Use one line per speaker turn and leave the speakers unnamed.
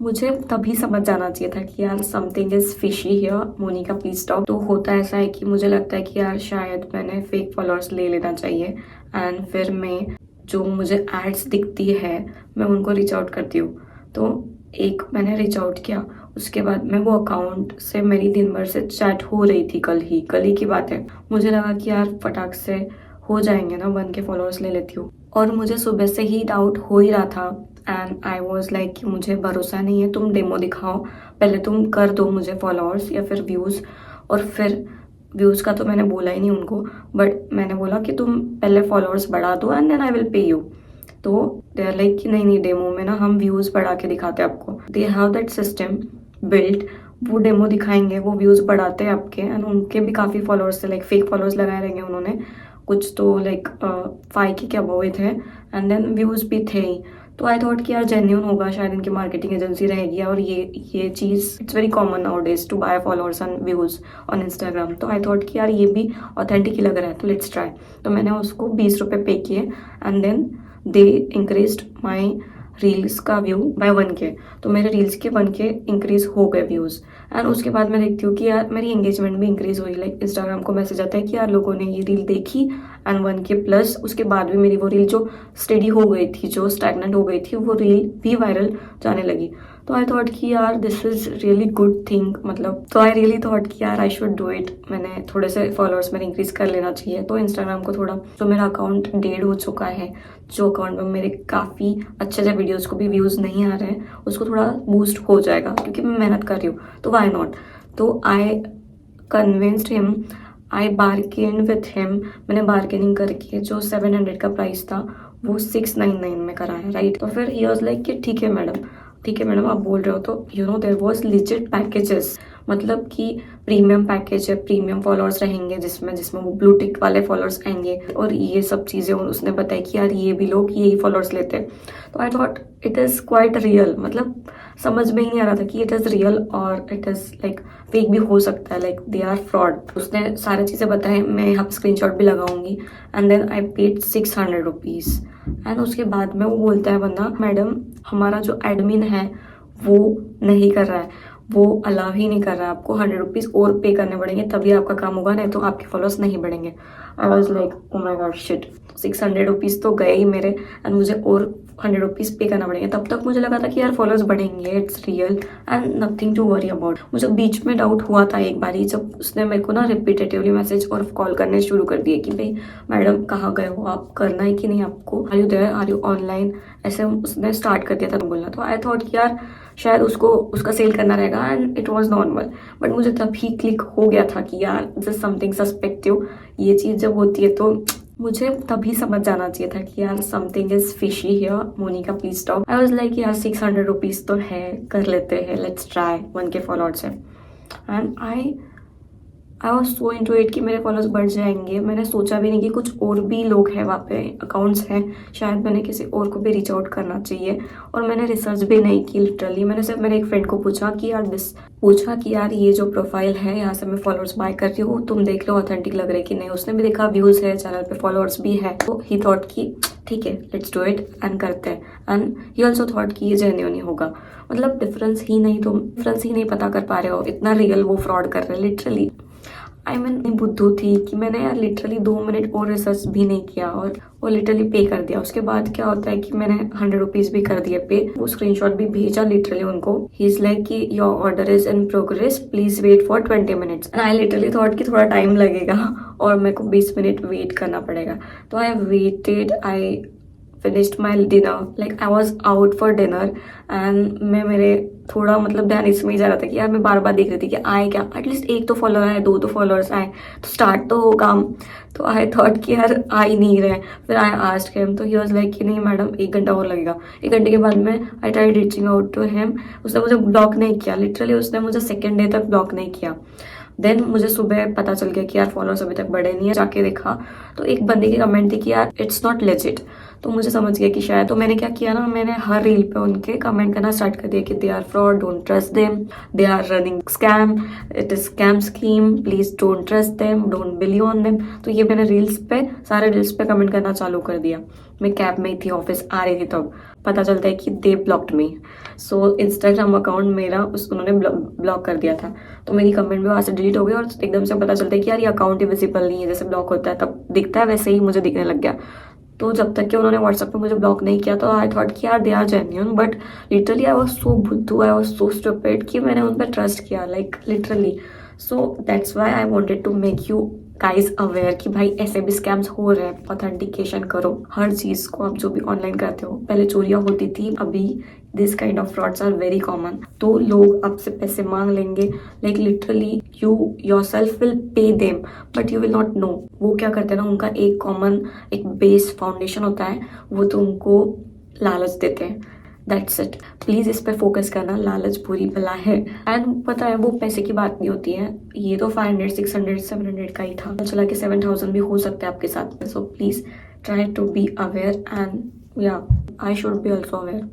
मुझे तभी समझ जाना चाहिए था कि यार something is fishy here, Monika please stop. तो होता ऐसा है कि मुझे लगता है कि यार शायद मैंने फेक फॉलोअर्स ले लेना चाहिए, एंड फिर मैं जो मुझे एड्स दिखती है मैं उनको रीच आउट करती हूँ। तो एक मैंने रीच आउट किया, उसके बाद मैं वो अकाउंट से मेरी दिन भर से चैट हो रही थी, कल ही की बात है। मुझे लगा कि यार फटाक से हो जाएंगे ना, 1K फॉलोअर्स ले लेती हूँ। और मुझे सुबह से ही डाउट हो ही रहा था, एंड आई वॉज लाइक कि मुझे भरोसा नहीं है, तुम डेमो दिखाओ, पहले तुम कर दो मुझे फॉलोअर्स या फिर व्यूज़। और फिर व्यूज़ का तो मैंने बोला ही नहीं उनको, बट मैंने बोला कि तुम पहले फॉलोअर्स बढ़ा दो and then I will pay you. तो दे आर लाइक कि नहीं नहीं, डेमो में ना हम व्यूज़ बढ़ा के दिखाते हैं आपको। They have that system built, वो डेमो दिखाएंगे, वो व्यूज़ बढ़ाते हैं आपके, एंड उनके भी काफ़ी फॉलोअर्स थे, लाइक फेक फॉलोअर्स लगाए रहेंगे उन्होंने, कुछ तो लाइक 5K के अबव थे, एंड देन व्यूज़ भी थे ही। तो आई थॉट कि यार जेन्यून होगा, शायद इनकी मार्केटिंग एजेंसी रहेगी, और ये चीज़ it's very common nowadays to buy followers and views on Instagram. तो आई थॉट कि यार ये भी ऑथेंटिक ही लग रहा है, तो लेट्स ट्राई। तो मैंने उसको 20 रुपये पे किए, and then they increased my reels का व्यू बाय 1K। तो मेरे रील्स के 1K इंक्रीज हो गए व्यूज़, एंड उसके बाद मैं देखती हूँ कि यार मेरी एंगेजमेंट भी इंक्रीज हुई। लाइक इंस्टाग्राम को मैसेज आता है कि यार लोगों ने ये रील देखी, एंड 1K प्लस। उसके बाद भी मेरी वो रील जो स्टेडी हो गई थी, जो स्टैगनेंट हो गई थी, वो रील भी वायरल जाने लगी। तो आई थॉट कि यार this is really good thing, मतलब तो आई रियली थॉट कि यार आई शुड डू इट, मैंने थोड़े से फॉलोअर्स मेरे इंक्रीज कर लेना चाहिए। तो इंस्टाग्राम को थोड़ा, जो मेरा अकाउंट डेड हो चुका है, जो अकाउंट में मेरे काफ़ी अच्छे अच्छे वीडियोज़ को भी व्यूज़ नहीं आ रहे हैं, उसको थोड़ा बूस्ट हो जाएगा, क्योंकि मैं मेहनत कर रही हूँ, तो वाई नॉट। तो I convinced him, I bargain with him. मैंने बार्गेनिंग करके जो 700 का प्राइस था वो 699 में कराया, राइट। तो फिर ही वाज लाइक कि ठीक है मैडम आप बोल रहे हो तो देयर वाज लिजिट पैकेजेस, मतलब कि प्रीमियम पैकेज है, प्रीमियम फॉलोअर्स रहेंगे जिसमें वो ब्लू टिक वाले फॉलोअर्स आएंगे, और ये सब चीज़ें उसने बताया कि यार ये भी लोग यही फॉलोअर्स लेते हैं। तो I thought it is quite real, मतलब समझ में ही नहीं आ रहा था कि इट इज़ रियल और इट इज़ लाइक फेक भी हो सकता है, लाइक दे आर फ्रॉड। उसने सारी चीज़ें बताई, मैं यहाँ स्क्रीनशॉट भी लगाऊंगी। And then I paid 600 rupees, and उसके बाद में वो बोलता है बंदा, मैडम हमारा जो एडमिन है वो नहीं कर रहा है, वो अलाउ ही नहीं कर रहा है, आपको 100 रुपीज़ और पे करने पड़ेंगे तभी आपका काम होगा, नहीं तो आपके फॉलोअर्स नहीं बढ़ेंगे। I was like oh my God shit, 600 rupees तो गए ही मेरे, एंड मुझे और 100 रुपीज़ पे करना पड़ेंगे। तब तक मुझे लगा था कि यार फॉलोअर्स बढ़ेंगे, it's real and nothing to worry about. मुझे बीच में डाउट हुआ था एक बारी, जब उसने मेरे को ना रिपीटेटिवली मैसेज और कॉल करने शुरू कर दिए कि भाई मैडम कहाँ गए हो आप, करना है कि नहीं आपको, are you there, are you online, ऐसे उसने स्टार्ट कर दिया था बोलना। तो आई थॉट कि यार शायद उसको उसका सेल करना रहेगा, and it was normal. But मुझे तभी क्लिक हो गया था कि यार दिस इज समथिंग सस्पेक्टिव। ये चीज़ जब होती है तो मुझे तभी समझ जाना चाहिए था कि यार something is fishy here, Monika please stop. I was like यार 600 रुपीज़ तो है, कर लेते हैं, लेट्स ट्राई, 1K फॉलोअर्स है। And I was so into it कि मेरे फॉलोअर्स बढ़ जाएंगे। मैंने सोचा भी नहीं कि कुछ और भी लोग हैं वहाँ पे, अकाउंट्स हैं, शायद मैंने किसी और को भी रीच आउट करना चाहिए। और मैंने रिसर्च भी नहीं की, लिटरली मैंने सिर्फ मेरे एक फ्रेंड को पूछा कि यार ये जो प्रोफाइल है यहाँ से मैं फॉलोअर्स बाय कर रही हूँ, तुम देख लो ऑथेंटिक लग रहा है कि नहीं। उसने भी देखा व्यूज़ है, चैनल पे फॉलोअर्स भी है, तो ही थॉट कि ठीक है लेट्स डू इट एंड करते हैं। एंड ही ऑल्सो थॉट कि ये जेन्युइन ही होगा, मतलब डिफरेंस ही नहीं पता कर पा रहे हो, इतना रियल वो फ्रॉड कर रहे हैं लिटरली। आई मीन बुद्धू थी कि मैंने यार लिटरली 2 मिनट और रिसर्च भी नहीं किया और वो लिटरली पे कर दिया। उसके बाद क्या होता है कि मैंने 100 रुपीज़ भी कर दिए पे, वो स्क्रीनशॉट भी भेजा लिटरली उनको। ही इज लाइक कि your order is in progress, please wait for 20 minutes. And I literally thought कि थोड़ा टाइम लगेगा और मेरे को 20 मिनट वेट करना पड़ेगा। तो I waited, I finished my dinner, like I was out for dinner, and मैं मेरे थोड़ा मतलब ध्यान इसमें ही जा रहा था कि यार मैं बार बार देख रही थी कि आए क्या, एटलीस्ट एक तो फॉलोअर आए, 2 तो फॉलोअर्स आए तो स्टार्ट तो हो काम। तो आई थॉट कि यार आ ही नहीं रहे। फिर आई आस्क्ड हिम, तो ही वाज लाइक कि नहीं मैडम 1 घंटा और लगेगा। 1 घंटे के बाद में I tried reaching out to him, उसने मुझे ब्लॉक नहीं किया, लिटरली उसने मुझे 2nd डे तक ब्लॉक नहीं किया। देन मुझे सुबह पता चल गया कि यार फॉलोअर्स अभी तक बढ़े नहीं है। जाके देखा तो एक बंदे की कमेंट थी कि यार इट्स नॉट लेजिट। तो मुझे समझ गया कि शायद, तो मैंने क्या किया ना, मैंने हर रील पे उनके कमेंट करना स्टार्ट कर दिया कि they are fraud, don't trust them, they are running scam, it is scam scheme, please don't trust them, don't believe on them. तो ये मैंने सारे रील्स पे कमेंट करना चालू कर दिया। मैं कैब में ही थी, ऑफिस आ रही थी, तब पता चलता है कि they blocked me. So Instagram account मेरा उन्होंने ब्लॉक कर दिया था, तो मेरी कमेंट भी वहाँ से डिलीट हो गई और एकदम से पता चलता है कि यार ये अकाउंट ही विजिबल नहीं है, जैसे ब्लॉक होता है तब दिखता है वैसे ही मुझे दिखने लग गया। तो जब तक कि उन्होंने व्हाट्सएप पे मुझे ब्लॉक नहीं किया तो आई थॉट कि यार they are genuine, but literally I was so बुद्धू, आई वाज सो स्टूपिड कि मैंने उन पर ट्रस्ट किया, like literally. So that's why I wanted to make you guys aware कि भाई ऐसे भी स्कैम्स हो रहे हैं। ऑथेंटिकेशन करो हर चीज़ को, आप जो भी ऑनलाइन करते हो। पहले चोरियाँ होती थी, अभी this kind of frauds are very common. तो लोग आपसे पैसे मांग लेंगे, like literally you yourself will pay them but you will not know. वो क्या करते हैं ना, उनका एक कॉमन एक बेस फाउंडेशन होता है, वो तो उनको लालच देते हैं। That's it. प्लीज़ इस पे फोकस करना, लालच बुरी बला है। एंड पता है वो पैसे की बात नहीं होती है, ये तो 500 600 700 का ही था, चला के 7000 भी हो सकता है आपके साथ में। So please try to be aware and या I should be also aware.